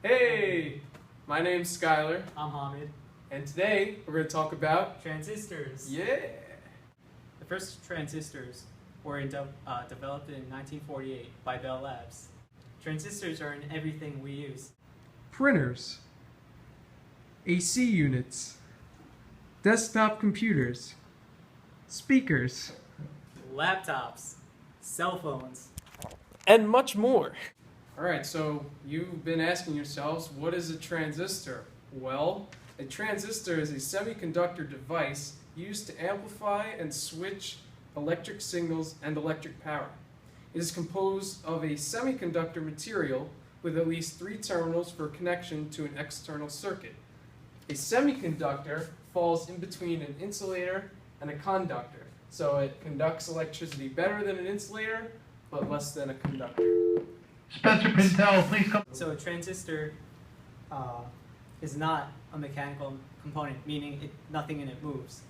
Hey, my name's Skylar, I'm Hamid. and today we're going to talk about Transistors. yeah. The first transistors were developed in 1948 by Bell Labs. Transistors are in everything we use. Printers, AC units, desktop computers, speakers. Laptops, cell phones. And much more. Alright, so you've been asking yourselves, what is a transistor? Well, a transistor is a semiconductor device used to amplify and switch electric signals and electric power. It is composed of a semiconductor material with at least 3 terminals for connection to an external circuit. A semiconductor falls in between an insulator and a conductor, so it conducts electricity better than an insulator, but less than a conductor. Spencer Pintel, please come. So a transistor is not a mechanical component, meaning nothing in it moves.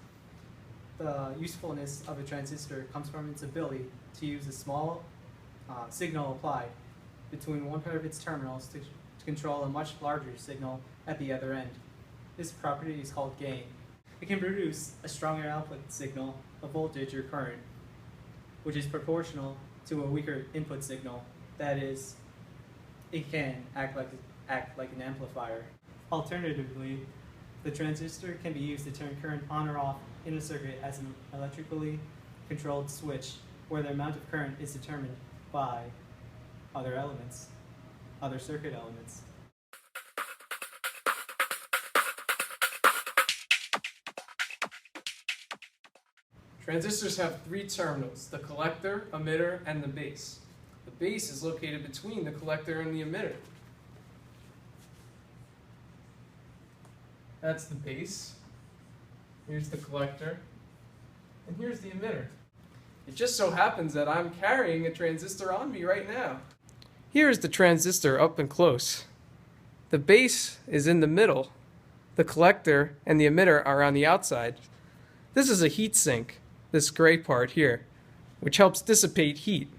The usefulness of a transistor comes from its ability to use a small signal applied between one pair of its terminals to control a much larger signal at the other end. This property is called gain. It can produce a stronger output signal, a voltage or current, which is proportional to a weaker input signal. That is, it can act like an amplifier. Alternatively, the transistor can be used to turn current on or off in a circuit as an electrically controlled switch, where the amount of current is determined by other circuit elements. Transistors have 3 terminals, the collector, emitter, and the base. The base is located between the collector and the emitter. That's the base. Here's the collector. And here's the emitter. It just so happens that I'm carrying a transistor on me right now. Here's the transistor up and close. The base is in the middle. The collector and the emitter are on the outside. This is a heat sink, this gray part here, which helps dissipate heat.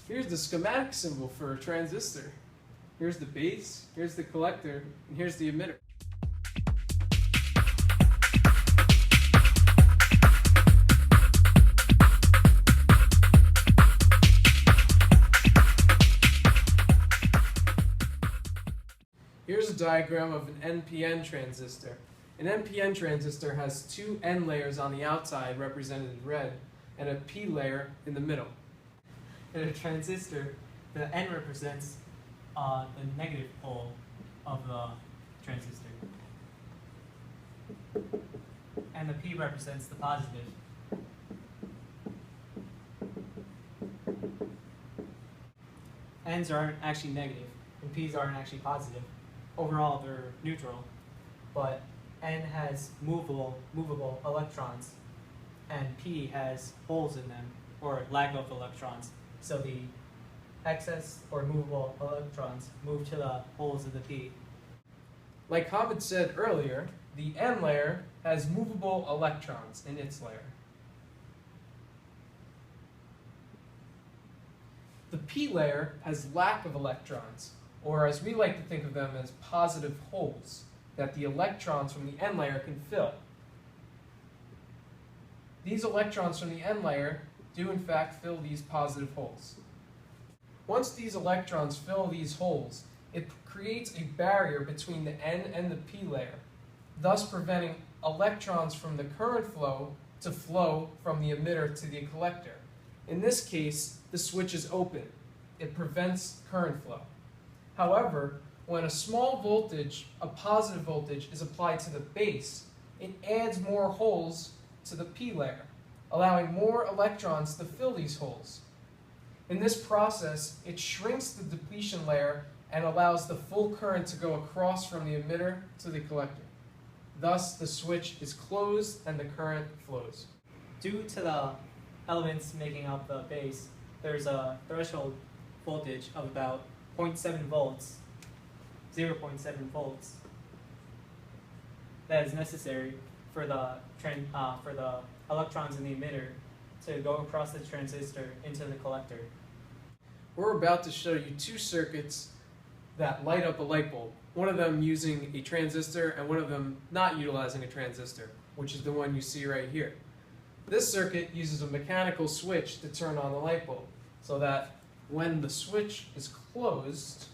Here's the schematic symbol for a transistor. Here's the base, here's the collector, and here's the emitter. Here's a diagram of an NPN transistor. An NPN transistor has 2 N layers on the outside, represented in red, and a P layer in the middle. In a transistor, the N represents the negative pole of the transistor, and the P represents the positive. N's aren't actually negative, and P's aren't actually positive. Overall, they're neutral, but N has movable electrons, and P has holes in them, or lack of electrons. So the excess or movable electrons move to the holes of the P. Like Hamid said earlier, the N layer has movable electrons in its layer. The P layer has lack of electrons, or as we like to think of them as positive holes, that the electrons from the N layer can fill. These electrons from the N layer do in fact fill these positive holes. Once these electrons fill these holes, it creates a barrier between the N and the P layer, thus preventing electrons from the current flow to flow from the emitter to the collector. In this case, the switch is open. It prevents current flow. However, when a small voltage, a positive voltage, is applied to the base, it adds more holes to the P layer, allowing more electrons to fill these holes. In this process, it shrinks the depletion layer and allows the full current to go across from the emitter to the collector. Thus, the switch is closed and the current flows. Due to the elements making up the base, there's a threshold voltage of about 0.7 volts, 0.7 volts, that is necessary for the electrons in the emitter to go across the transistor into the collector. We're about to show you two circuits that light up a light bulb. One of them using a transistor and one of them not utilizing a transistor, which is the one you see right here. This circuit uses a mechanical switch to turn on the light bulb, so that when the switch is closed,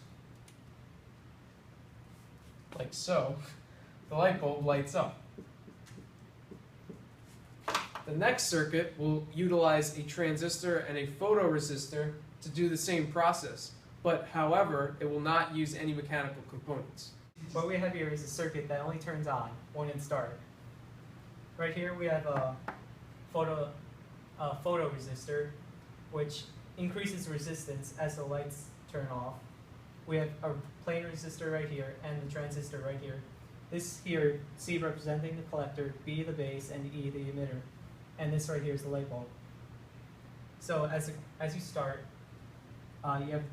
like so, the light bulb lights up. The next circuit will utilize a transistor and a photoresistor to do the same process, but however, it will not use any mechanical components. What we have here is a circuit that only turns on when it's dark. Right here we have a photoresistor, which increases resistance as the lights turn off. We have a plain resistor right here and the transistor right here. This here, C representing the collector, B the base, and E the emitter. And this right here is the light bulb. So as you start, you have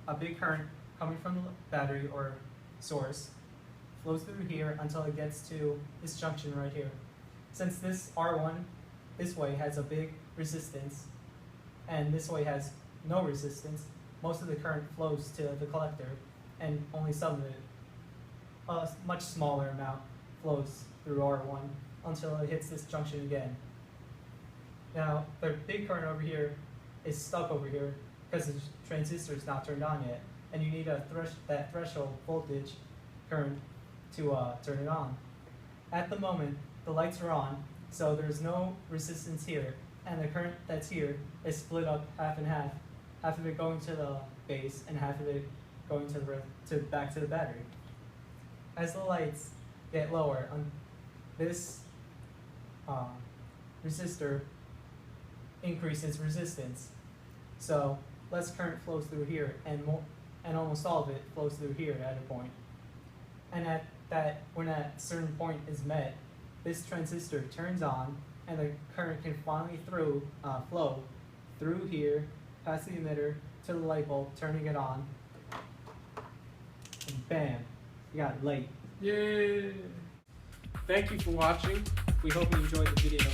a big current coming from the battery or source, flows through here until it gets to this junction right here. Since this R1 this way has a big resistance and this way has no resistance, most of the current flows to the collector and only some of it, a much smaller amount, flows through R1 until it hits this junction again. Now, the big current over here is stuck over here because the transistor is not turned on yet, and you need that threshold voltage current to turn it on. At the moment, the lights are on, so there's no resistance here, and the current that's here is split up half and half of it going to the base and half of it going back to the battery. As the lights get lower, this resistor increases resistance. So less current flows through here, and almost all of it flows through here at a point. And when that certain point is met, this transistor turns on, and the current can finally flow through here, past the emitter, to the light bulb, turning it on. And bam, you got light. Yay! Thank you for watching. We hope you enjoyed the video.